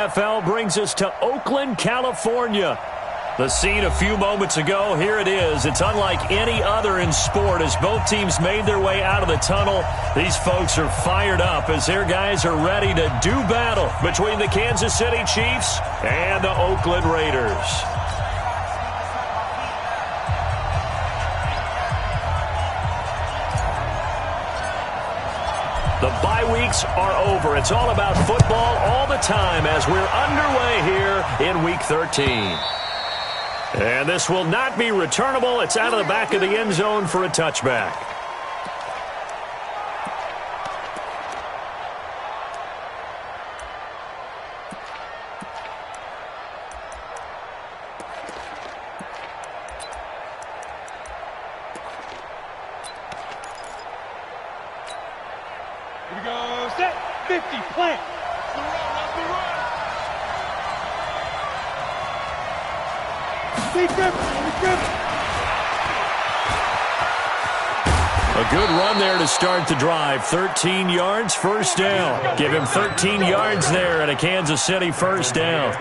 NFL brings us to Oakland, California. The scene a few moments ago, here it is. It's unlike any other in sport as both teams made their way out of the tunnel. These folks are fired up as their guys are ready to do battle between the Kansas City Chiefs and the Oakland Raiders. The bye weeks are over. It's all about football all the time as we're underway here in Week 13. And this will not be returnable. It's out of the back of the end zone for a touchback. Here we go, set, 50, plant. A good run there to start the drive. 13 yards, first down. Give him 13 yards there and a Kansas City first down.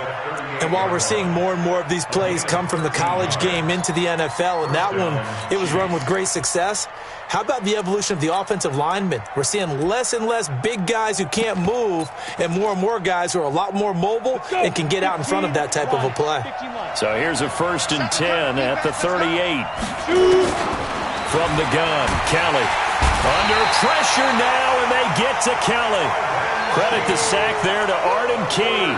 And while we're seeing more and more of these plays come from the college game into the NFL, and that one, it was run with great success, how about the evolution of the offensive linemen? We're seeing less and less big guys who can't move and more guys who are a lot more mobile and can get out in front of that type of a play. So here's a 1st and 10 at the 38. From the gun, Kelly. Under pressure now, and they get to Kelly. Credit the sack there to Arden Key.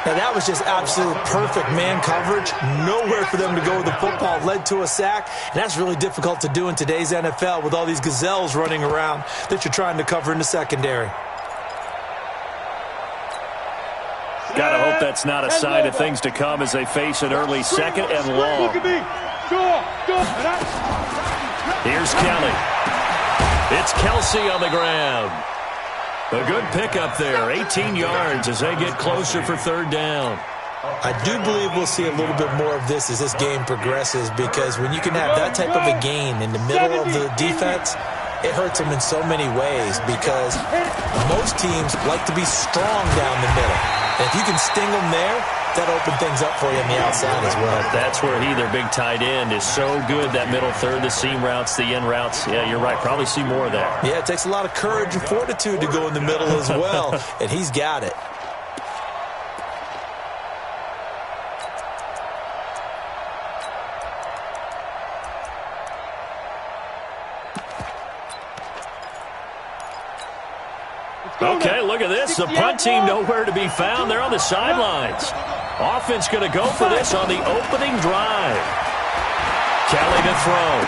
Now, that was just absolute perfect man coverage. Nowhere for them to go with the football. Led to a sack. And that's really difficult to do in today's NFL with all these gazelles running around that you're trying to cover in the secondary. Gotta hope that's not a sign of things to come as they face an early 2nd and long. Here's Kelly. It's Kelsey on the ground. A good pickup there, 18 yards as they get closer for 3rd down. I do believe we'll see a little bit more of this as this game progresses, because when you can have that type of a gain in the middle of the defense, it hurts them in so many ways, because most teams like to be strong down the middle. And if you can sting them there, that opens things up for you on the outside as well. That's where their big tight end, is so good, that middle third, the seam routes, the in routes. Yeah, you're right. Probably see more of that. Yeah, it takes a lot of courage and fortitude to go in the middle as well, and he's got it. Okay, look at this. The punt team nowhere to be found. They're on the sidelines. Offense going to go for this on the opening drive. Kelly to throw.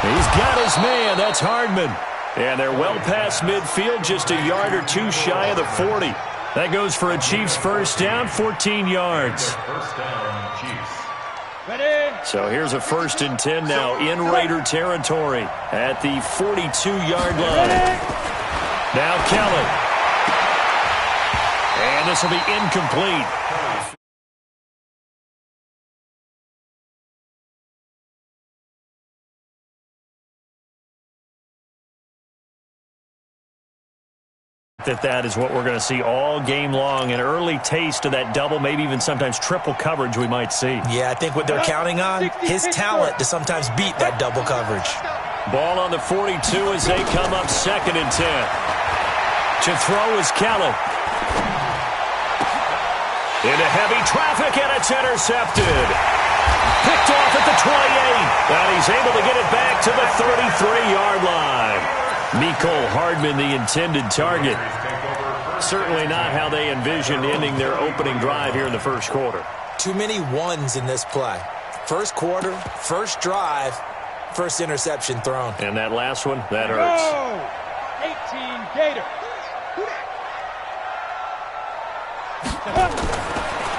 He's got his man. That's Hardman. And they're well past midfield, just a yard or two shy of the 40. That goes for a Chiefs first down, 14 yards. So here's a 1st and 10 now in Raider territory at the 42-yard line. Now Kelly. And this will be incomplete. That is what we're going to see all game long. An early taste of that double, maybe even sometimes triple coverage we might see. Yeah, I think what they're counting on, his talent to sometimes beat that double coverage. Ball on the 42 as they come up 2nd and 10. To throw is Kelly. Into heavy traffic, and it's intercepted. Picked off at the 28. And he's able to get it back to the 33-yard line. Mecole Hardman, the intended target. Certainly not how they envisioned ending their opening drive here in the first quarter. Too many ones in this play. First quarter, first drive, first interception thrown. And that last one, that hurts. 18 Gators.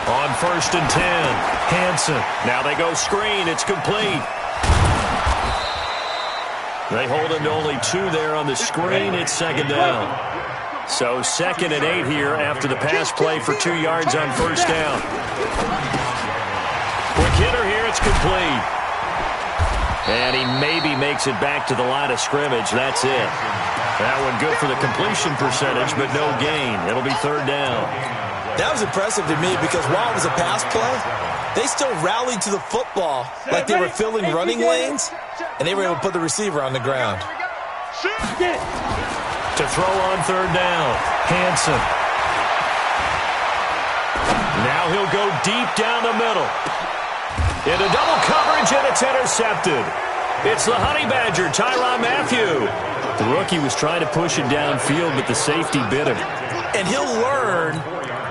On 1st and 10, Hanson. Now they go screen. It's complete. They hold him to only 2 there on the screen. It's 2nd down. So 2nd and 8 here after the pass play for 2 yards on 1st down. Quick hitter here. It's complete. And he maybe makes it back to the line of scrimmage. That's it. That one good for the completion percentage, but no gain. It'll be 3rd down. That was impressive to me because while it was a pass play, they still rallied to the football like they were filling running lanes, and they were able to put the receiver on the ground. To throw on third down, Hansen. Now he'll go deep down the middle. Into double coverage, and it's intercepted. It's the Honey Badger, Tyrann Mathieu. The rookie was trying to push it downfield, but the safety bit him. And he'll learn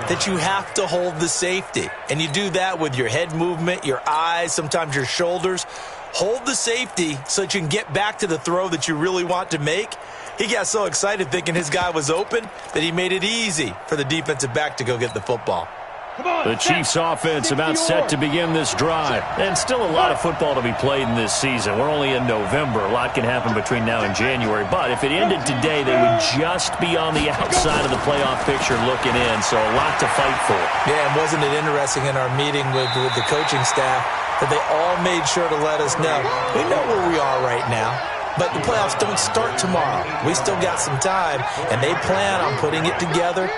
that you have to hold the safety. And you do that with your head movement, your eyes, sometimes your shoulders. Hold the safety so that you can get back to the throw that you really want to make. He got so excited thinking his guy was open that he made it easy for the defensive back to go get the football. The Chiefs offense about set to begin this drive. And still a lot of football to be played in this season. We're only in November. A lot can happen between now and January. But if it ended today, they would just be on the outside of the playoff picture looking in. So a lot to fight for. Yeah, and wasn't it interesting in our meeting with the coaching staff that they all made sure to let us know, we know where we are right now. But the playoffs don't start tomorrow. We still got some time, and they plan on putting it together,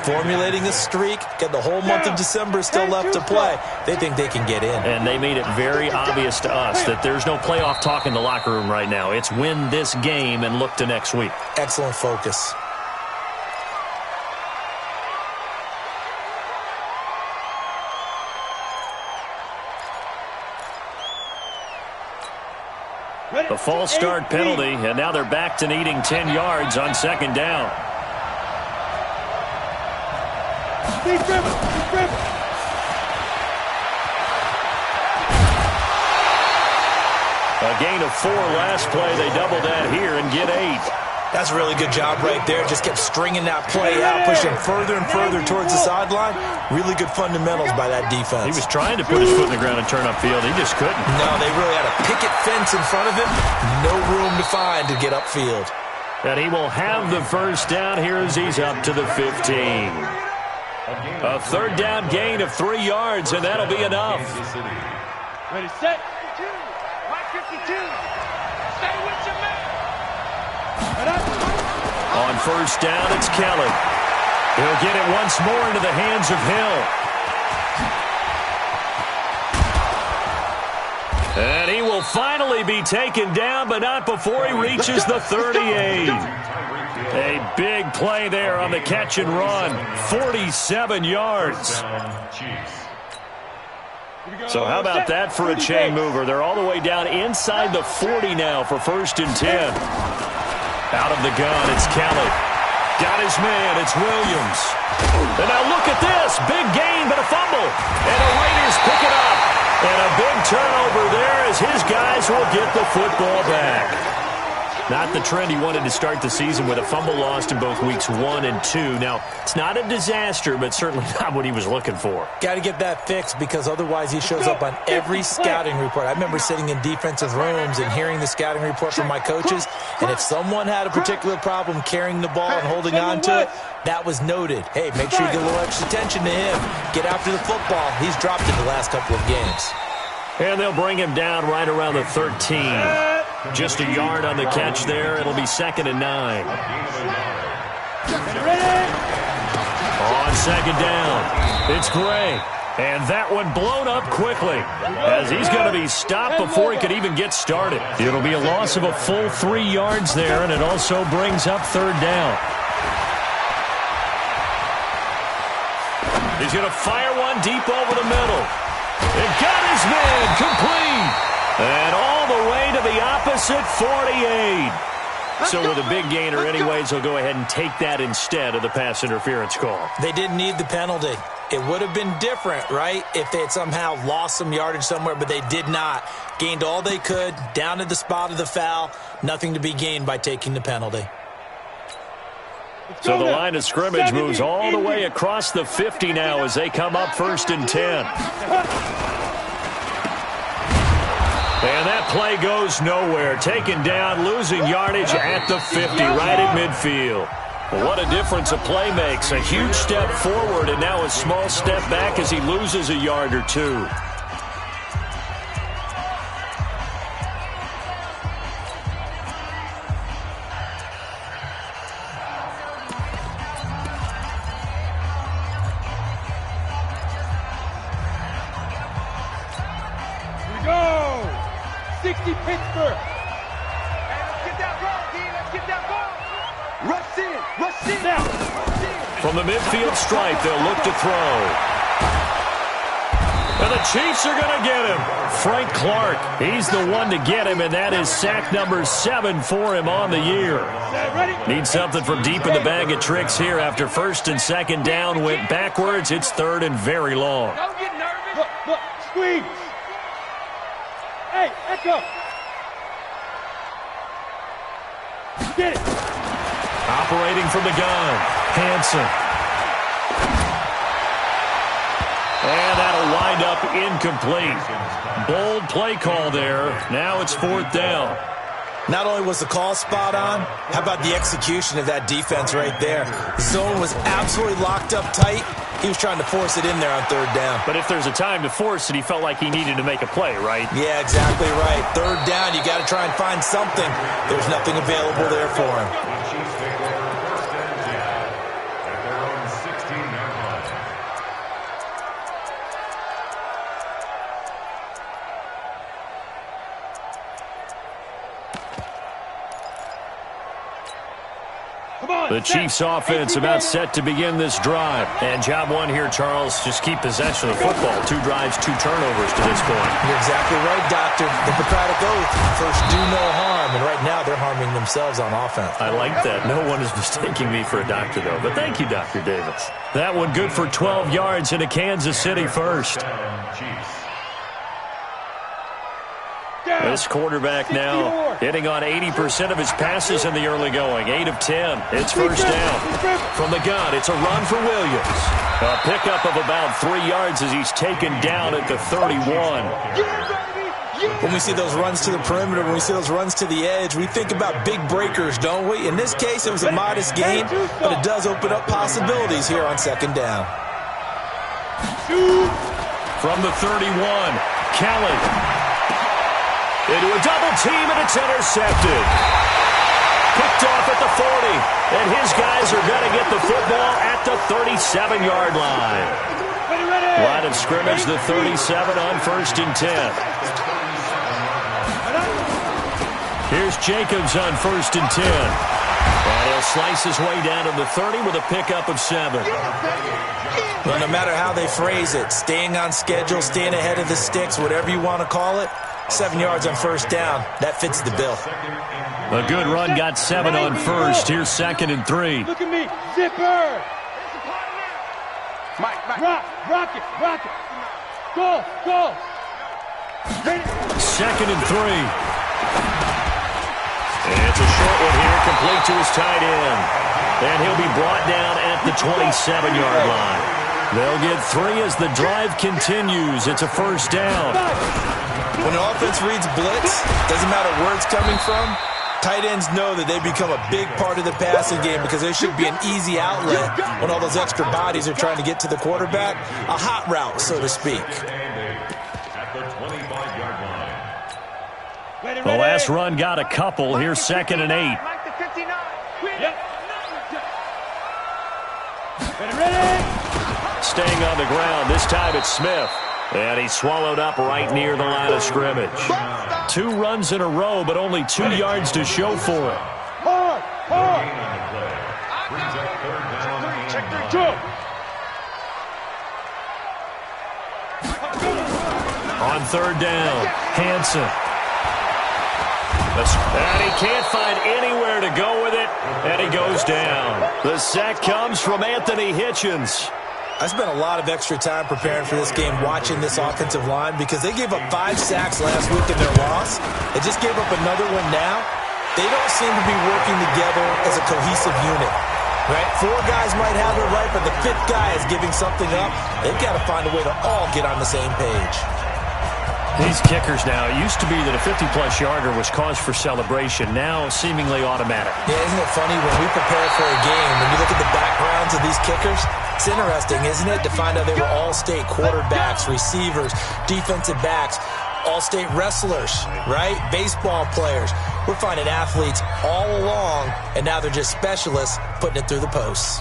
formulating a streak, got the whole month of December still left to play. They think they can get in. And they made it very obvious to us that there's no playoff talk in the locker room right now. It's win this game and look to next week. Excellent focus. A false start penalty, and now they're back to needing 10 yards on second down. A gain of 4 last play. They double that here and get 8. That's a really good job right there. Just kept stringing that play out, pushing further and further towards the sideline. Really good fundamentals by that defense. He was trying to put his foot in the ground and turn upfield. He just couldn't. No, they really had a picket fence in front of him. No room to find to get upfield. And he will have the first down here as he's up to the 15. A third down gain of 3 yards, and that'll be enough. Ready, set. 52. Stay with your man. On first down, it's Kelly. He'll get it once more into the hands of Hill. And he will finally be taken down, but not before he reaches the 38. A big play there on the catch and run. 47 yards. So how about that for a chain mover? They're all the way down inside the 40 now for 1st and 10. Out of the gun, it's Kelly. Got his man, it's Williams. And now look at this. Big gain, but a fumble. And the Raiders pick it up. And a big turnover there as his guys will get the football back. Not the trend he wanted to start the season with, a fumble lost in both weeks 1 and 2. Now, it's not a disaster, but certainly not what he was looking for. Got to get that fixed because otherwise he shows up on every scouting report. I remember sitting in defensive rooms and hearing the scouting report from my coaches, and if someone had a particular problem carrying the ball and holding on to it, that was noted. Hey, make sure you get a little extra attention to him. Get after the football. He's dropped it the last couple of games. And they'll bring him down right around the 13. Just a yard on the catch there. It'll be 2nd and 9. On second down, it's Gray. And that one blown up quickly as he's going to be stopped before he could even get started. It'll be a loss of a full 3 yards there, and it also brings up 3rd down. He's going to fire one deep over the middle. And got his man complete. And all the way to the opposite 48. So with a big gainer anyways, they'll go ahead and take that instead of the pass interference call. They didn't need the penalty. It would have been different, right, if they had somehow lost some yardage somewhere, but they did not. Gained all they could, down at the spot of the foul. Nothing to be gained by taking the penalty. So the line of scrimmage moves all the way across the 50 now as they come up 1st and 10. And that play goes nowhere. Taken down, losing yardage at the 50, right at midfield. What a difference a play makes. A huge step forward and now a small step back as he loses a yard or 2. 60 Pittsburgh. Hey, let's get that ball, D. Let's get that ball. Rush in. Rush in. Now. From the midfield stripe, they'll look to throw. And the Chiefs are going to get him. Frank Clark, he's the one to get him, and that is sack number 7 for him on the year. Need something from deep in the bag of tricks here after first and second down went backwards. It's third and very long. Don't get nervous. Look, squeeze. Hey, Echo. Get it. Operating from the gun, Hansen. And that'll wind up incomplete. Bold play call there. Now it's fourth down. Not only was the call spot on, how about the execution of that defense right there? The zone was absolutely locked up tight. He was trying to force it in there on third down. But if there's a time to force it, he felt like he needed to make a play, right? Yeah, exactly right. Third down, you got to try and find something. There's nothing available there for him. The Chiefs offense about set to begin this drive. And job one here, Charles, just keep possession of the football. 2 drives, 2 turnovers to this point. You're exactly right, Doctor. The Hippocratic Oath, first do no harm. And right now they're harming themselves on offense. I like that. No one is mistaking me for a doctor, though. But thank you, Dr. Davis. That one good for 12 yards into Kansas City first. This quarterback now hitting on 80% of his passes in the early going. 8 of 10. It's first down. From the gun, it's a run for Williams. A pickup of about 3 yards as he's taken down at the 31. When we see those runs to the perimeter, when we see those runs to the edge, we think about big breakers, don't we? In this case, it was a modest gain, but it does open up possibilities here on second down. From the 31, Kelly. Into a double team, and it's intercepted. Picked off at the 40, and his guys are going to get the football at the 37-yard line. Line of scrimmage, the 37 on first and 10. Here's Jacobs on first and 10. And he'll slice his way down to the 30 with a pickup of 7. Well, no matter how they phrase it, staying on schedule, staying ahead of the sticks, whatever you want to call it, 7 yards on first down. That fits the bill. A good run got 7 on first. Here's second and 3. Look at me. Zipper. Mike. Rock it. Go. Second and 3. And it's a short one here, complete to his tight end. And he'll be brought down at the 27-yard line. They'll get 3 as the drive continues. It's a first down. When an offense reads blitz, doesn't matter where it's coming from, tight ends know that they become a big part of the passing game because there should be an easy outlet when all those extra bodies are trying to get to the quarterback. A hot route, so to speak. The last run got a couple. Here's second and 8. Staying on the ground. This time it's Smith. And he's swallowed up right near the line of scrimmage. 2 runs in a row, but only 2 yards to show for it. On third down, Hansen. And he can't find anywhere to go with it, and he goes down. The sack comes from Anthony Hitchens. I spent a lot of extra time preparing for this game watching this offensive line because they gave up 5 sacks last week in their loss. They just gave up another one now. They don't seem to be working together as a cohesive unit. Right? 4 guys might have it right, but the 5th guy is giving something up. They've got to find a way to all get on the same page. These kickers now, it used to be that a 50-plus yarder was cause for celebration, now seemingly automatic. Yeah, isn't it funny when we prepare for a game, when you look at the backgrounds of these kickers, it's interesting, isn't it, to find out they were all-state quarterbacks, receivers, defensive backs, all-state wrestlers, right? Baseball players. We're finding athletes all along, and now they're just specialists putting it through the posts.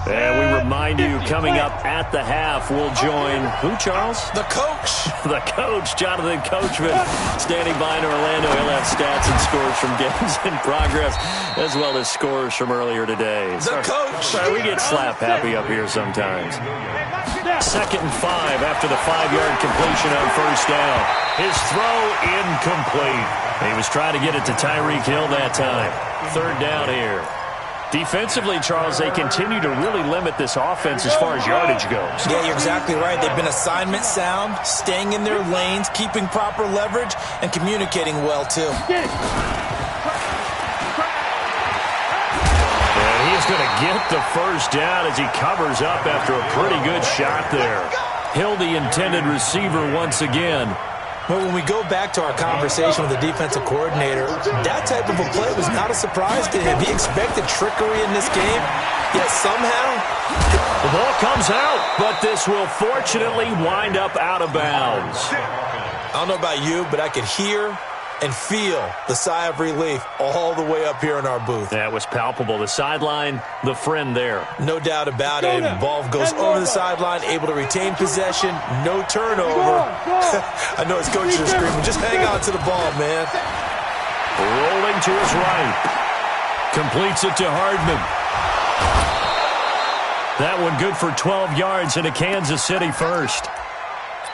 And we remind you, coming up at the half, we'll join who, Charles? The coach. The coach, Jonathan Coachman, standing by in Orlando. He'll have stats and scores from games in progress, as well as scores from earlier today. The coach. Sorry, we get slap happy up here sometimes. 2nd and 5 after the 5-yard completion on first down. His throw incomplete. He was trying to get it to Tyreek Hill that time. 3rd down here. Defensively, Charles, they continue to really limit this offense as far as yardage goes. Yeah, you're exactly right. They've been assignment sound, staying in their lanes, keeping proper leverage, and communicating well, too. And he's going to get the first down as he covers up after a pretty good shot there. Hill, the intended receiver once again. But when we go back to our conversation with the defensive coordinator, that type of a play was not a surprise to him. He expected trickery in this game, yet somehow the ball comes out, but this will fortunately wind up out of bounds. I don't know about you, but I could hear and feel the sigh of relief all the way up here in our booth. That was palpable. The sideline, the friend there. No doubt about it. Ball goes over the sideline, able to retain possession, no turnover. I know his coaches are screaming, just hang on to the ball, man. Rolling to his right. Completes it to Hardman. That one good for 12 yards and a Kansas City first.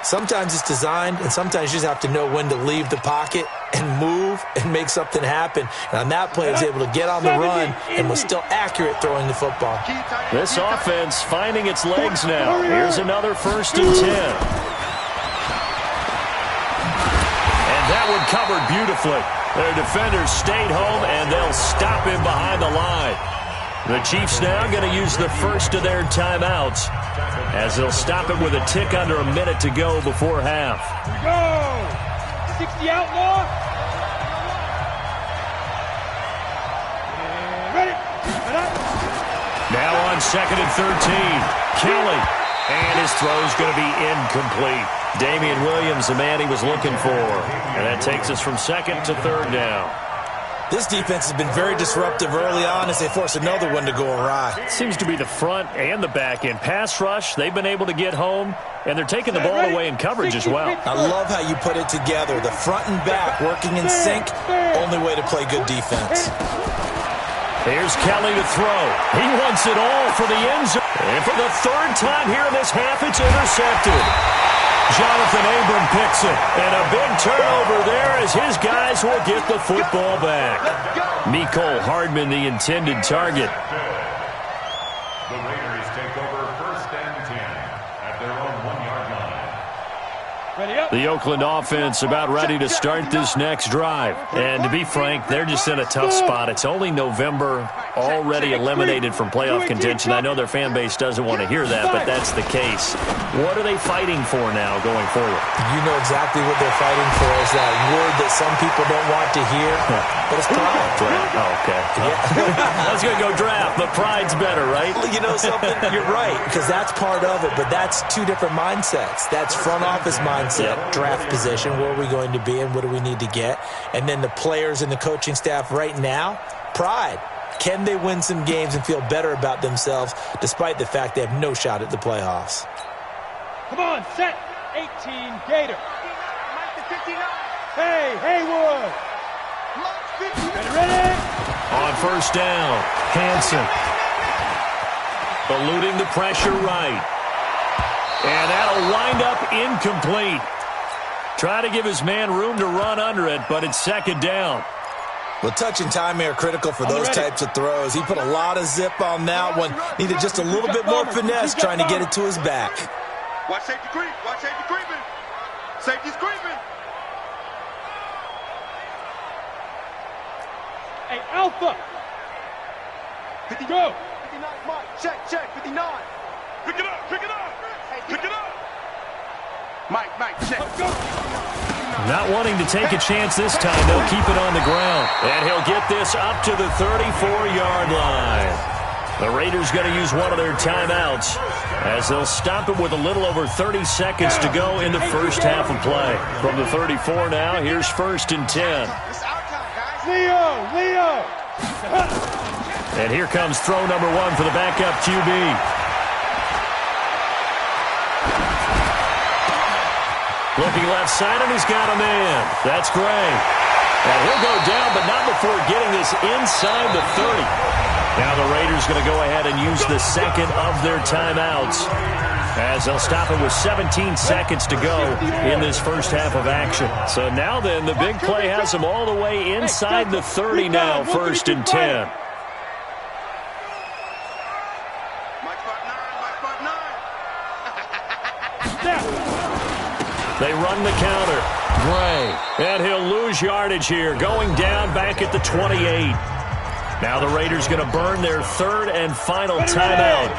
Sometimes it's designed, and sometimes you just have to know when to leave the pocket and move and make something happen. And on that play, he was able to get on the run and was still accurate throwing the football. This offense finding its legs now. Here's another 1st and 10. And that one covered beautifully. Their defenders stayed home, and they'll stop him behind the line. The Chiefs now going to use the first of their timeouts as they'll stop it with a tick under a minute to go before half. Go! 60 outlaw. Ready. Now on 2nd and 13. Kelly. And his throw's going to be incomplete. Damian Williams, the man he was looking for. And that takes us from 2nd to 3rd down. This defense has been very disruptive early on as they force another one to go awry. It seems to be the front and the back end. Pass rush, they've been able to get home, and they're taking the ball away in coverage as well. I love how you put it together. The front and back working in sync, only way to play good defense. Here's Kelly to throw. He wants it all for the end zone. And for the 3rd time here in this half, it's intercepted. Jonathan Abram picks it, and a big turnover there as his guys will get the football back. Mecole Hardman, the intended target. The Raiders take over 1st and 10 at their own 1-yard line. The Oakland offense about ready to start this next drive. And to be frank, they're just in a tough spot. It's only November, already eliminated from playoff contention. I know their fan base doesn't want to hear that, but that's the case. What are they fighting for now going forward? You know exactly what they're fighting for. Is that word that some people don't want to hear, but it's pride. Oh, okay. I was going to go draft, but pride's better, right? Well, you know something? You're right, because that's part of it, but that's two different mindsets. That's front office mindset, draft position, where are we going to be and what do we need to get? And then the players and the coaching staff right now, pride. Can they win some games and feel better about themselves despite the fact they have no shot at the playoffs? Come on, set. 18, Gator. Hey, Haywood. Ready? On 1st down, Hansen. Eluding the pressure right. And that'll wind up incomplete. Try to give his man room to run under it, but it's 2nd down. Well, touch and timing are critical for those types of throws. He put a lot of zip on that one. Needed just a little bit more finesse trying to get it to his back. Watch safety creep. Watch safety creeping. Safety's creeping. Hey, Alpha. 50 go. 59, Mike. Check. 59. Pick it up. Pick it up. Mike, check. Go. Not wanting to take a chance this time. They'll keep it on the ground. And he'll get this up to the 34-yard line. The Raiders going to use one of their timeouts as they'll stop it with a little over 30 seconds to go in the first half of play. From the 34 now, here's 1st and 10. Leo. And here comes throw number 1 for the backup QB. Looking left side, and he's got a man. That's Gray. And he'll go down, but not before getting this inside the 30. Now the Raiders going to go ahead and use the second of their timeouts, as they'll stop it with 17 seconds to go in this first half of action. So now then, the big play has them all the way inside the 30 now, 1st and 10. They run the counter. Gray. And he'll lose yardage here, going down back at the 28. Now the Raiders going to burn their 3rd and final timeout,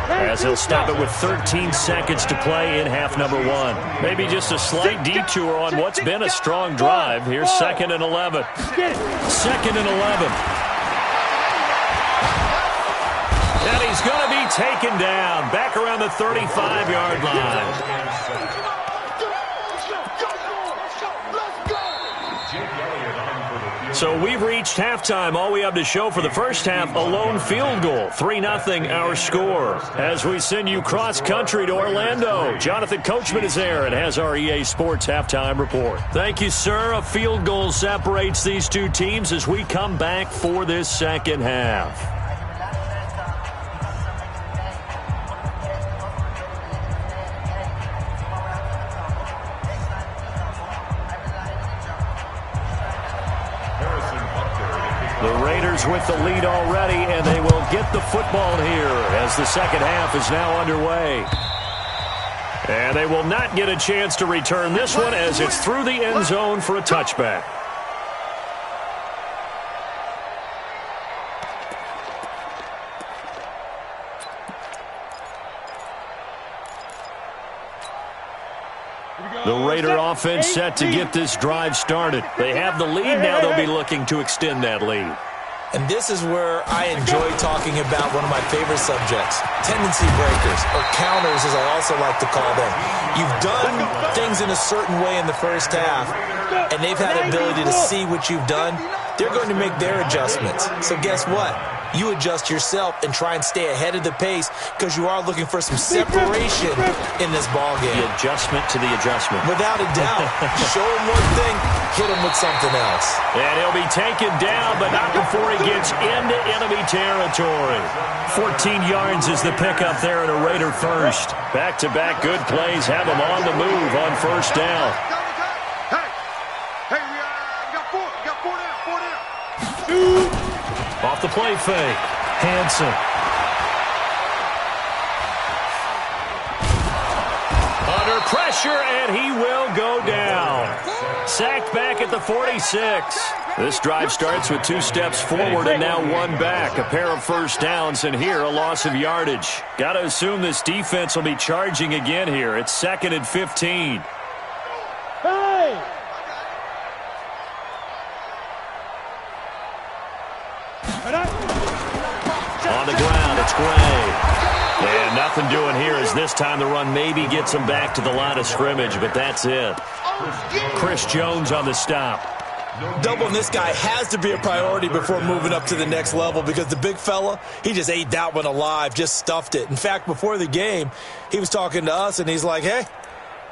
as they'll stop it with 13 seconds to play in half number 1. Maybe just a slight detour on what's been a strong drive. Here's 2nd and 11. 2nd and 11. And he's going to be taken down back around the 35-yard line. So we've reached halftime. All we have to show for the first half, a lone field goal. 3-0 our score. As we send you cross-country to Orlando, Jonathan Coachman is there and has our EA Sports halftime report. Thank you, sir. A field goal separates these two teams as we come back for this second half. With the lead already, and they will get the football here as the second half is now underway. And they will not get a chance to return this one as it's through the end zone for a touchback. The Raider offense set to get this drive started. They have the lead now. They'll be looking to extend that lead. And this is where I enjoy talking about one of my favorite subjects, tendency breakers, or counters as I also like to call them. You've done things in a certain way in the first half, and they've had the ability to see what you've done. They're going to make their adjustments. So guess what? You adjust yourself and try and stay ahead of the pace because you are looking for some separation in this ballgame. The adjustment to the adjustment. Without a doubt. Show him one thing, hit him with something else. And he'll be taken down, but not before he gets into enemy territory. 14 yards is the pickup there at a Raider first. Back-to-back good plays have him on the move on first down. Hey, we got four down. Off the play fake. Hanson. Under pressure, and he will go down. Sacked back at the 46. This drive starts with 2 steps forward and now 1 back. A pair of first downs, and here a loss of yardage. Got to assume this defense will be charging again here. It's 2nd and 15. Hey! On the ground, it's Gray. And nothing doing here as this time the run maybe gets him back to the line of scrimmage, but that's it. Chris Jones on the stop. Doubling this guy has to be a priority before moving up to the next level because the big fella, he just ate that one alive, just stuffed it. In fact, before the game, he was talking to us, and he's like, hey,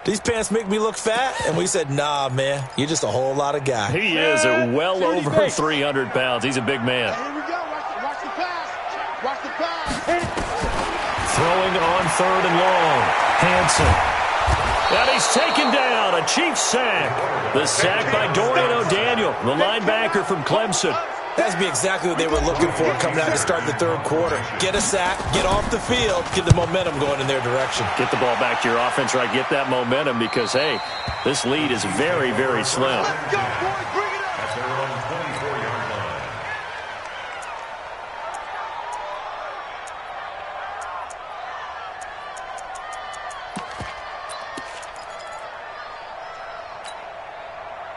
these pants make me look fat? And we said, nah, man, you're just a whole lot of guy. He is at well over 300 pounds. He's a big man. Here we go. Watch the pass. Watch the pass. Throwing on 3rd and long. Hanson. And he's taken down. A Chiefs sack. The sack by Dorian O'Daniel, the linebacker from Clemson. That's be exactly what they were looking for coming out to start the 3rd quarter. Get a sack, get off the field, get the momentum going in their direction. Get the ball back to your offense, right? Get that momentum because, hey, this lead is very, very slim. Let's go, boys. Bring it up. At their own 24-yard line.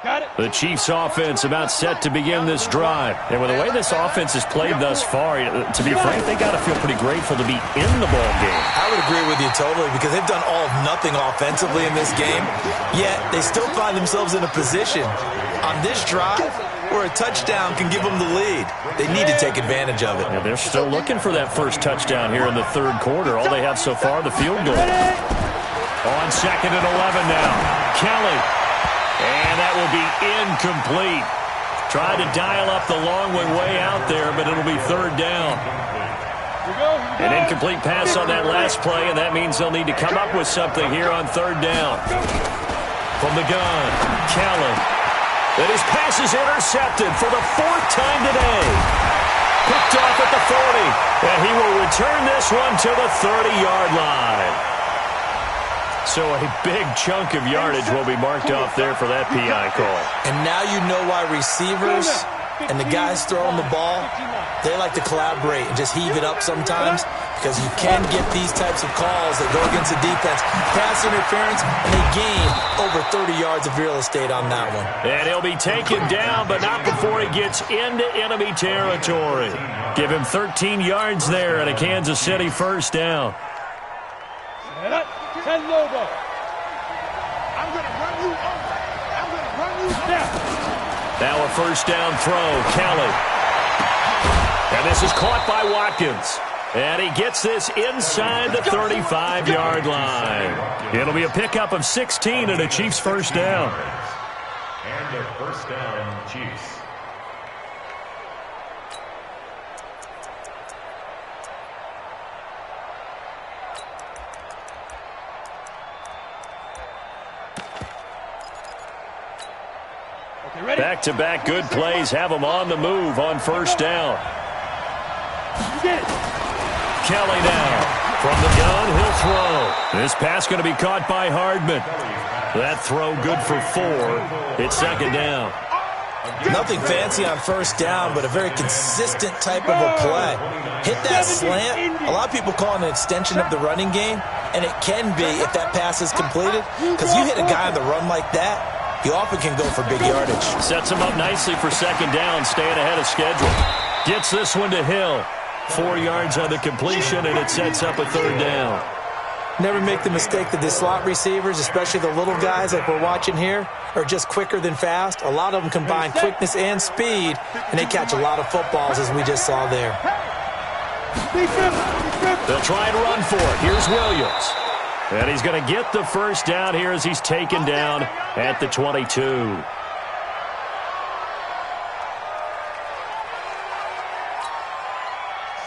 Got it. The Chiefs offense about set to begin this drive. And with the way this offense has played thus far, to be frank, they got to feel pretty grateful to be in the ball game. I would agree with you totally because they've done all of nothing offensively in this game, yet they still find themselves in a position on this drive where a touchdown can give them the lead. They need to take advantage of it. Yeah, they're still looking for that first touchdown here in the third quarter. All they have so far, the field goal. On 2nd and 11 now. Kelly. And that will be incomplete. Tried to dial up the long way out there, but it'll be third down. An incomplete pass on that last play, and that means they'll need to come up with something here on third down. From the gun, Kelly. And his pass is intercepted for the 4th time today. Picked off at the 40, and he will return this one to the 30-yard line. So a big chunk of yardage will be marked off there for that PI call. And now you know why receivers and the guys throwing the ball, they like to collaborate and just heave it up sometimes, because you can get these types of calls that go against the defense. Pass interference, and they gain over 30 yards of real estate on that one. And he'll be taken down, but not before he gets into enemy territory. Give him 13 yards there and a Kansas City first down. I'm going to run you over. I'm going to run you down. Now a first down throw, Kelly. And this is caught by Watkins. And he gets this inside the 35-yard line. It'll be a pickup of 16 and a Chiefs first down. And a first down, Chiefs. Back-to-back good plays have them on the move on first down. Kelly now. From the gun, he'll throw. This pass going to be caught by Hardman. That throw good for 4. It's second down. Nothing fancy on first down, but a very consistent type of a play. Hit that slant. A lot of people call it an extension of the running game, and it can be if that pass is completed, because you hit a guy on the run like that, he often can go for big yardage. Sets him up nicely for second down, staying ahead of schedule. Gets this one to Hill. 4 yards on the completion, and it sets up a third down. Never make the mistake that the slot receivers, especially the little guys like we're watching here, are just quicker than fast. A lot of them combine quickness and speed, and they catch a lot of footballs, as we just saw there. They'll try and run for it. Here's Williams. And he's going to get the first down here as he's taken down at the 22.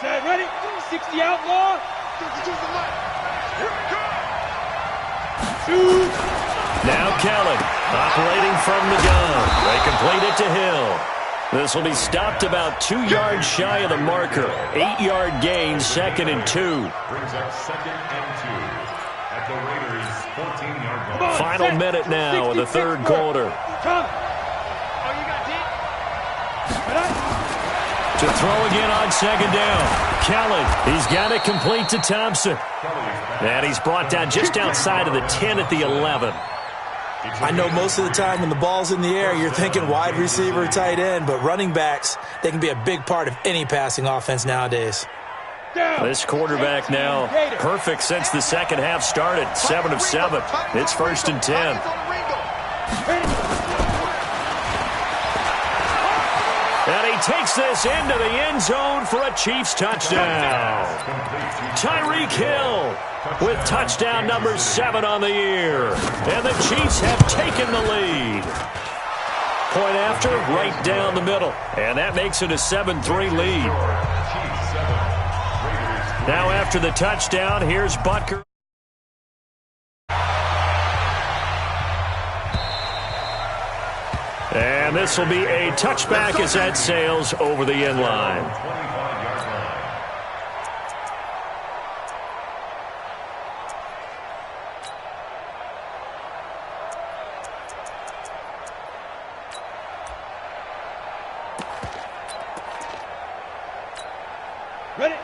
Set, ready? 60 outlaw. Shoot. Now Kelly operating from the gun. They complete it to Hill. This will be stopped about 2 yards shy of the marker. 8-yard gain, 2nd and 2. Brings up 2nd and 2. The Raiders' 14-yard line. Final minute now of the third quarter. To throw again on second down. Kelly, he's got it complete to Thompson. And he's brought down just outside of the 10 at the 11. I know most of the time when the ball's in the air, you're thinking wide receiver, tight end, but running backs, they can be a big part of any passing offense nowadays. This quarterback now perfect since the second half started. 7 of 7. It's 1st and 10. And he takes this into the end zone for a Chiefs touchdown. Tyreek Hill with touchdown number 7 on the year. And the Chiefs have taken the lead. Point after, right down the middle. And that makes it a 7-3 lead. Now after the touchdown, here's Butker. And this will be a touchback as that sails over the end line.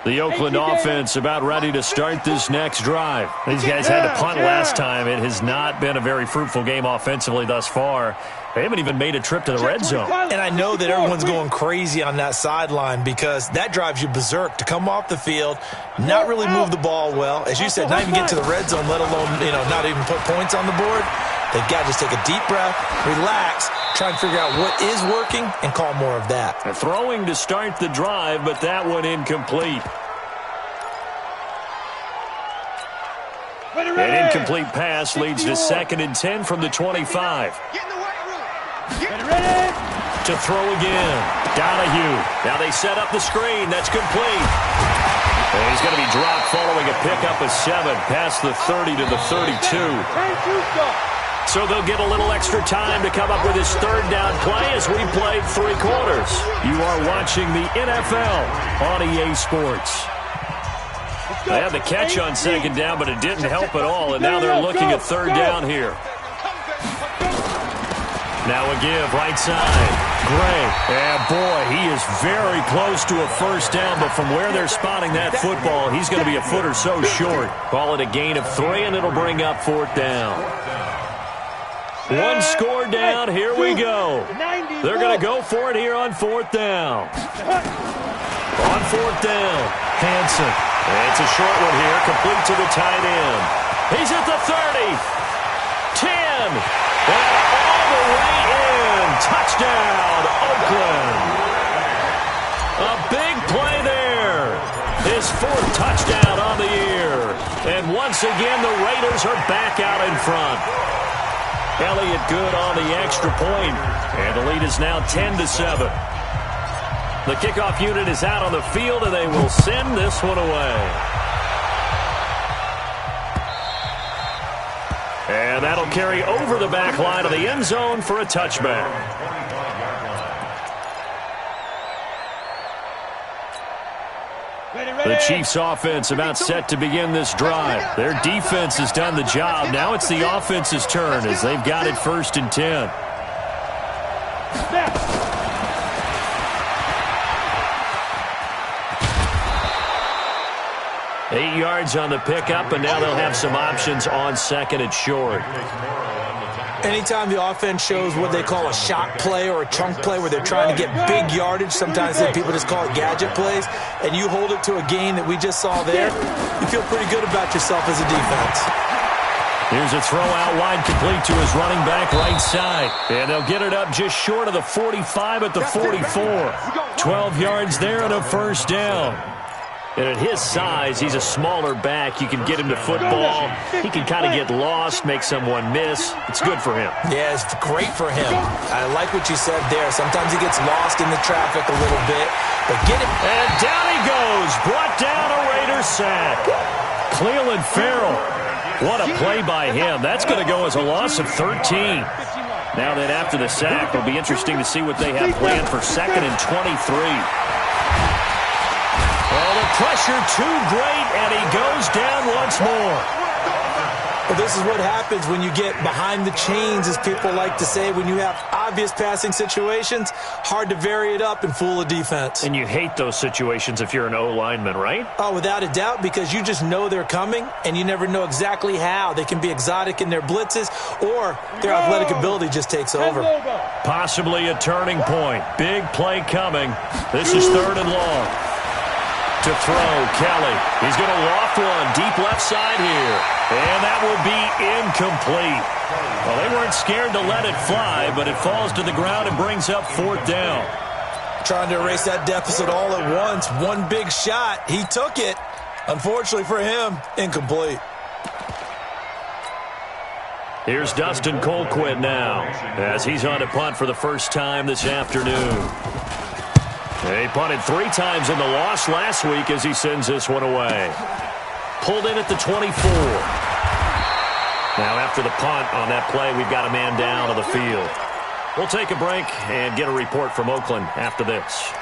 The Oakland offense about ready to start this next drive. These guys had to punt last time. It has not been a very fruitful game offensively thus far. They haven't even made a trip to the red zone. And I know that everyone's going crazy on that sideline because that drives you berserk to come off the field, not really move the ball well. As you said, not even get to the red zone, let alone, not even put points on the board. They've got to just take a deep breath, relax, try and figure out what is working, and call more of that. Throwing to start the drive, but that one incomplete. An incomplete pass leads to 2nd and 10 from the 25. To throw again. Donahue. Now they set up the screen. That's complete. And he's going to be dropped following a pickup of 7 past the 30 to the 32. So they'll get a little extra time to come up with his 3rd down play as we played 3 quarters. You are watching the NFL on EA Sports. They had the catch on 2nd down, but it didn't help at all, and now they're looking at 3rd down here. Now a give, right side. Gray. And boy, he is very close to a 1st down, but from where they're spotting that football, he's going to be a foot or so short. Call it a gain of 3, and it'll bring up 4th down. 1 score down, here we go. They're going to go for it here on 4th down. On 4th down, Hansen. And it's a short one here, complete to the tight end. He's at the 30. 10. And all the way in. Touchdown, Oakland. A big play there. His 4th touchdown on the year. And once again, the Raiders are back out in front. Elliott good on the extra point. And the lead is now 10-7. The kickoff unit is out on the field, and they will send this one away. And that'll carry over the back line of the end zone for a touchback. The Chiefs' offense about set to begin this drive. Their defense has done the job. Now it's the offense's turn as they've got it 1st and 10. 8 yards on the pickup, and now they'll have some options on 2nd and short. Anytime the offense shows what they call a shock play or a chunk play where they're trying to get big yardage, sometimes people just call it gadget plays, and you hold it to a gain that we just saw there, you feel pretty good about yourself as a defense. Here's a throw out wide, complete to his running back right side. And they'll get it up just short of the 45 at the 44. 12 yards there and a 1st down. And at his size, he's a smaller back. You can get him to football. He can kind of get lost, make someone miss. It's good for him. Yeah, it's great for him. I like what you said there. Sometimes he gets lost in the traffic a little bit. But get him. And down he goes. Brought down a Raiders sack. Cleveland Farrell. What a play by him. That's going to go as a loss of 13. Now that after the sack, it'll be interesting to see what they have planned for 2nd and 23. Well, the pressure too great, and he goes down once more. Well, this is what happens when you get behind the chains, as people like to say. When you have obvious passing situations, hard to vary it up and fool a defense. And you hate those situations if you're an O-lineman, right? Oh, without a doubt, because you just know they're coming, and you never know exactly how. They can be exotic in their blitzes, or their athletic ability just takes over. Possibly a turning point. Big play coming. This is 3rd and long. To throw, Kelly. He's going to loft one deep left side here. And that will be incomplete. Well, they weren't scared to let it fly, but it falls to the ground and brings up 4th down. Trying to erase that deficit all at once. One big shot. He took it. Unfortunately for him, incomplete. Here's Dustin Colquitt now as he's on to punt for the first time this afternoon. He punted 3 times in the loss last week as he sends this one away. Pulled in at the 24. Now after the punt on that play, we've got a man down on the field. We'll take a break and get a report from Oakland after this.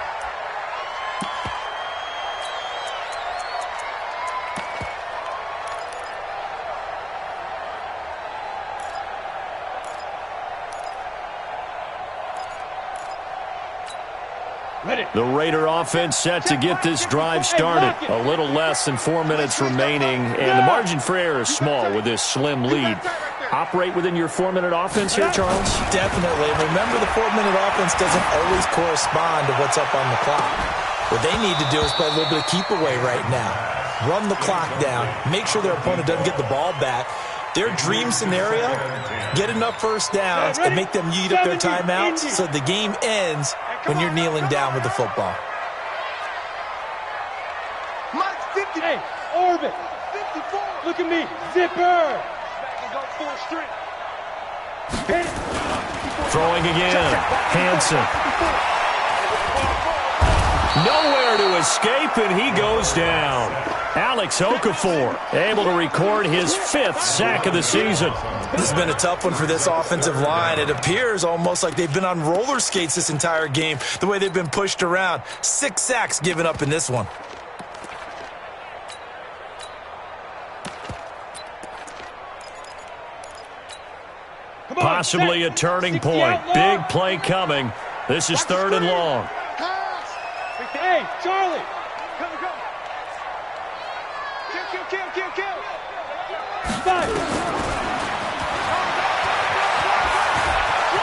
The Raider offense set to get this drive started. A little less than 4 minutes remaining, and the margin for error is small with this slim lead. Operate within your 4-minute offense here, Charles? Definitely. Remember, the 4-minute offense doesn't always correspond to what's up on the clock. What they need to do is play a little bit of keep away right now. Run the clock down. Make sure their opponent doesn't get the ball back. Their dream scenario, get enough first downs and make them eat up their timeouts so the game ends when you're kneeling down with the football. Mike's 50. Hey, Orbit. 54. Look at me. Zipper. Back and go full strength. Throwing again. Hansen. Nowhere to escape, and he goes down. Alex Okafor able to record his 5th sack of the season. This has been a tough one for this offensive line. It appears almost like they've been on roller skates this entire game, the way they've been pushed around. 6 sacks given up in this one. Possibly a turning point. Big play coming. This is 3rd and long. Hey, Charlie. Come. Kill.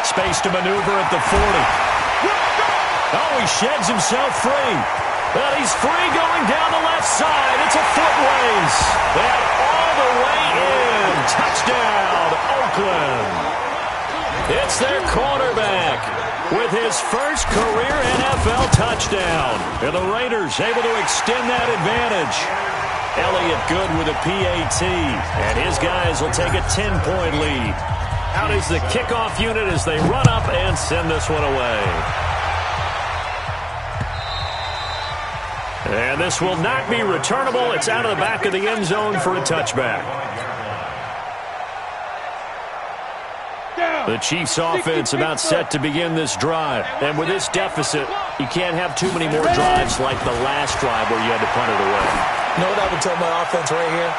Space to maneuver at the 40. Oh, he sheds himself free. But he's free going down the left side. It's a foot race. And all the way in. Touchdown, Oakland. It's their quarterback with his first career NFL touchdown. And the Raiders able to extend that advantage. Elliott good with a PAT. And his guys will take a 10-point lead. Out is the kickoff unit as they run up and send this one away. And this will not be returnable. It's out of the back of the end zone for a touchback. The Chiefs offense about set to begin this drive. And with this deficit, you can't have too many more drives like the last drive where you had to punt it away. You know what I would tell my offense right here?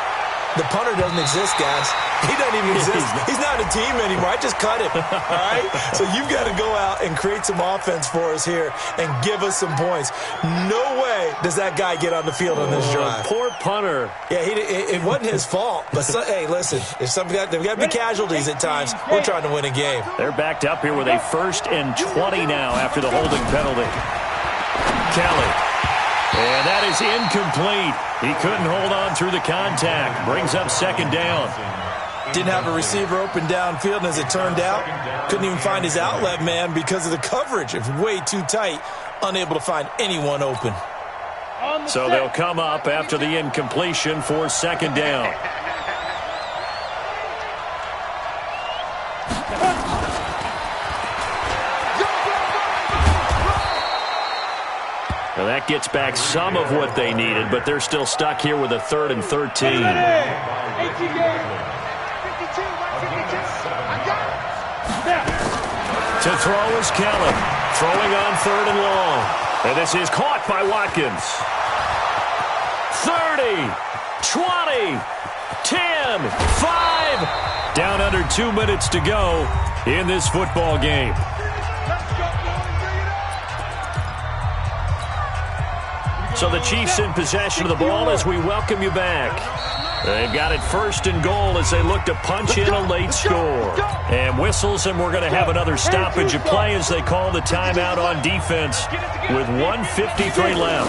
The punter doesn't exist, guys. He doesn't even exist. He's not a team anymore. I just cut him, all right? So you've got to go out and create some offense for us here and give us some points. No way does that guy get on the field on this drive. Poor punter. Yeah, it wasn't his fault. But, hey, listen, there's got to be casualties at times. We're trying to win a game. They're backed up here with a 1st and 20 now after the holding penalty. Kelly. And that is incomplete. He couldn't hold on through the contact. Brings up 2nd down. Didn't have a receiver open downfield, and as it turned out, couldn't even find his outlet man because of the coverage. It was way too tight, unable to find anyone open. So they'll come up after the incompletion for 2nd down. Now that gets back some of what they needed, but they're still stuck here with a 3rd and 13. To throw is Kelly. Throwing on 3rd and long. And this is caught by Watkins. 30, 20, 10, 5. Down under 2 minutes to go in this football game. So the Chiefs in possession of the ball as we welcome you back. They've got it 1st and goal as they look to punch in a late score. And whistles, and we're going to have another stoppage of play as they call the timeout on defense with 1:53 left.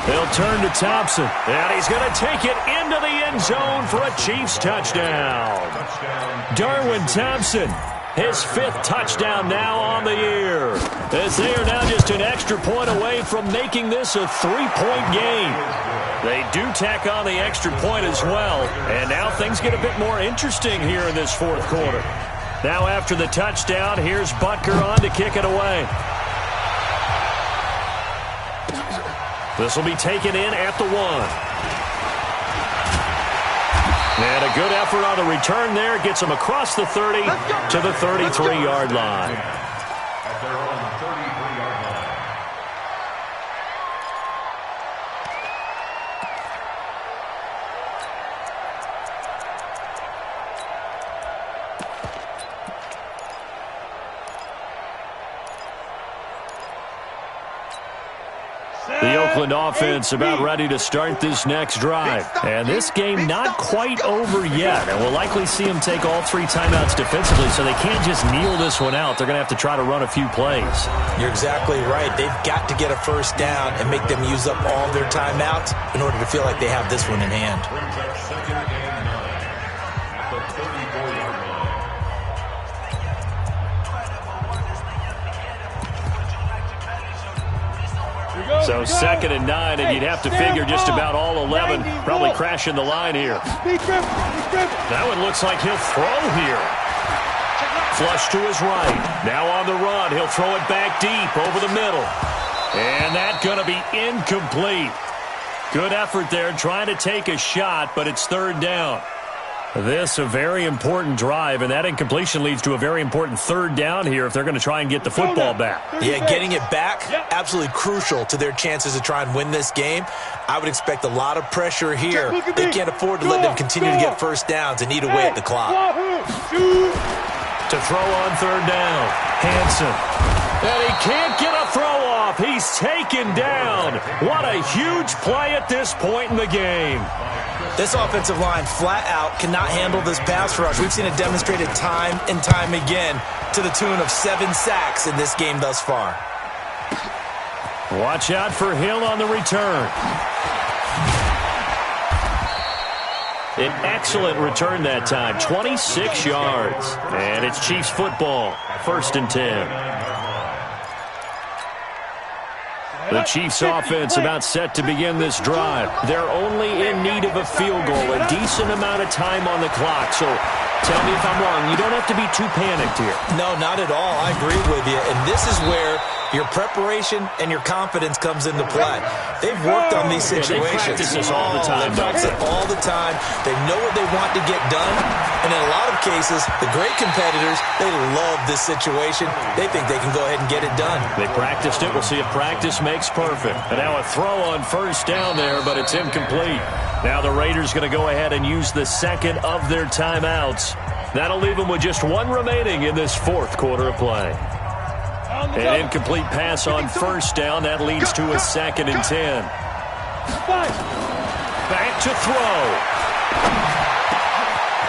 They'll turn to Thompson, and he's going to take it into the end zone for a Chiefs touchdown. Darwin Thompson, his 5th touchdown now on the year, as they are now just an extra point away from making this a 3-point game. They do tack on the extra point as well, and now things get a bit more interesting here in this 4th quarter. Now after the touchdown, here's Butker on to kick it away. This will be taken in at the 1. And a good effort on the return there. Gets him across the 30 to the 33-yard line. At their own 33-yard line. The Oakland offense about ready to start this next drive. And this game not quite over yet. And we'll likely see them take all 3 timeouts defensively, so they can't just kneel this one out. They're going to have to try to run a few plays. You're exactly right. They've got to get a 1st down and make them use up all their timeouts in order to feel like they have this one in hand. So 2nd and 9, and you'd have to figure just about all 11 probably crashing the line here. That one looks like he'll throw here. Flush to his right. Now on the run. He'll throw it back deep over the middle. And that's going to be incomplete. Good effort there trying to take a shot, but it's 3rd down. This a very important drive, and that incompletion leads to a very important 3rd down here if they're going to try and get the football back. Yeah, getting it back, absolutely crucial to their chances to try and win this game. I would expect a lot of pressure here. They can't afford to let them continue to get first downs and eat away at the clock. To throw on 3rd down, Hansen. And he can't get a throw off. He's taken down. What a huge play at this point in the game. This offensive line flat out cannot handle this pass rush. We've seen it demonstrated time and time again to the tune of 7 sacks in this game thus far. Watch out for Hill on the return. An excellent return that time, 26 yards. And it's Chiefs football, 1st and 10. The Chiefs offense about set to begin this drive. They're only in need of a field goal, a decent amount of time on the clock. So tell me if I'm wrong. You don't have to be too panicked here. No, not at all. I agree with you. And this is where your preparation and your confidence comes into play. They've worked on these situations. They practice this all the time. They practice it all the time. They know what they want to get done. And in a lot of cases, the great competitors, they love this situation. They think they can go ahead and get it done. They practiced it. We'll see if practice makes perfect. And now a throw on 1st down there, but it's incomplete. Now the Raiders going to go ahead and use the 2nd of their timeouts. That'll leave them with just 1 remaining in this 4th quarter of play. An incomplete pass on 1st down. That leads to a 2nd and 10. Back to throw.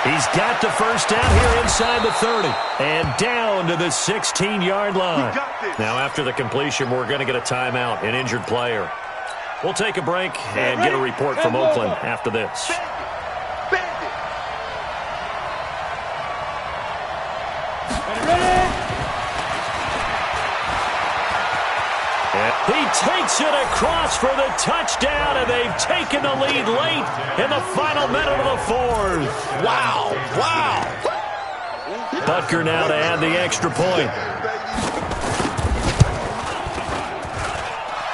He's got the 1st down here inside the 30. And down to the 16-yard line. Now after the completion, we're going to get a timeout, an injured player. We'll take a break and get a report from Oakland after this. He takes it across for the touchdown, and they've taken the lead late in the final minute of the 4th. Wow, wow. Butker now to add the extra point.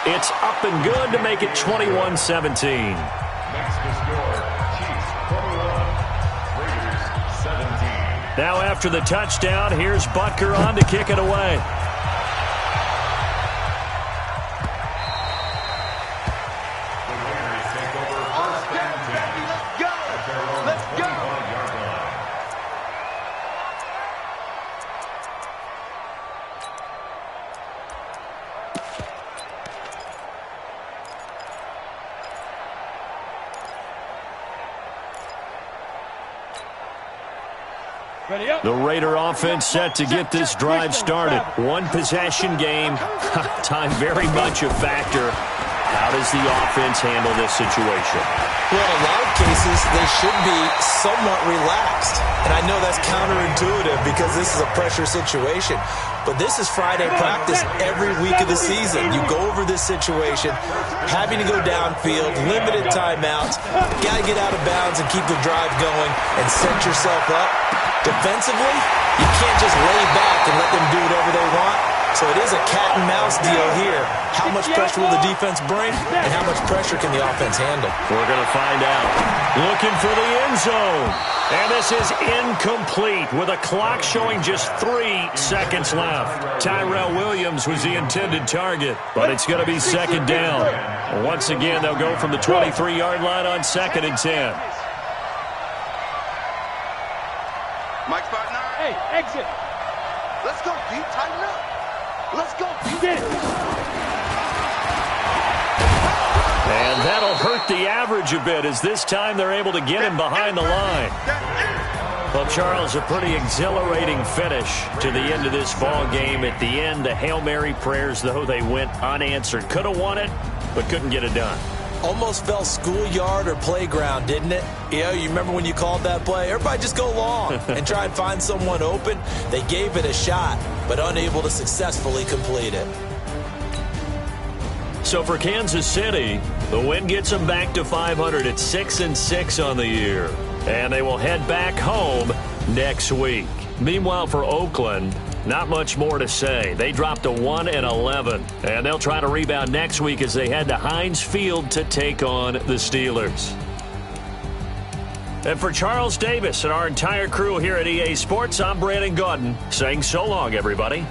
It's up and good to make it 21-17. Next to score, Chiefs 21, Raiders 17. Now after the touchdown, here's Butker on to kick it away. The Raider offense set to get this drive started. 1 possession game. Time very much a factor. How does the offense handle this situation? Well, in a lot of cases, they should be somewhat relaxed. And I know that's counterintuitive because this is a pressure situation. But this is Friday practice every week of the season. You go over this situation, having to go downfield, limited timeouts, got to get out of bounds and keep the drive going and set yourself up. Defensively, you can't just lay back and let them do whatever they want. So it is a cat and mouse deal here. How much pressure will the defense bring, and how much pressure can the offense handle? We're going to find out. Looking for the end zone. And this is incomplete with a clock showing just 3 seconds left. Tyrell Williams was the intended target, but it's going to be 2nd down. Once again, they'll go from the 23-yard line on 2nd and 10. Mike spot 9. Hey, exit. Let's go, deep. Tighten up. Let's go, deep. And that'll hurt the average a bit as this time they're able to get him behind the line. Well, Charles, a pretty exhilarating finish to the end of this ball game. At the end, the Hail Mary prayers, though, they went unanswered. Could have won it, but couldn't get it done. Almost felt schoolyard or playground, didn't it? You know, you remember when you called that play? Everybody just go long and try and find someone open. They gave it a shot, but unable to successfully complete it. So for Kansas City, the win gets them back to 500 at 6-6 on the year. And they will head back home next week. Meanwhile, for Oakland, not much more to say. They dropped to 1-11, and they'll try to rebound next week as they head to Heinz Field to take on the Steelers. And for Charles Davis and our entire crew here at EA Sports, I'm Brandon Gaudin saying so long, everybody.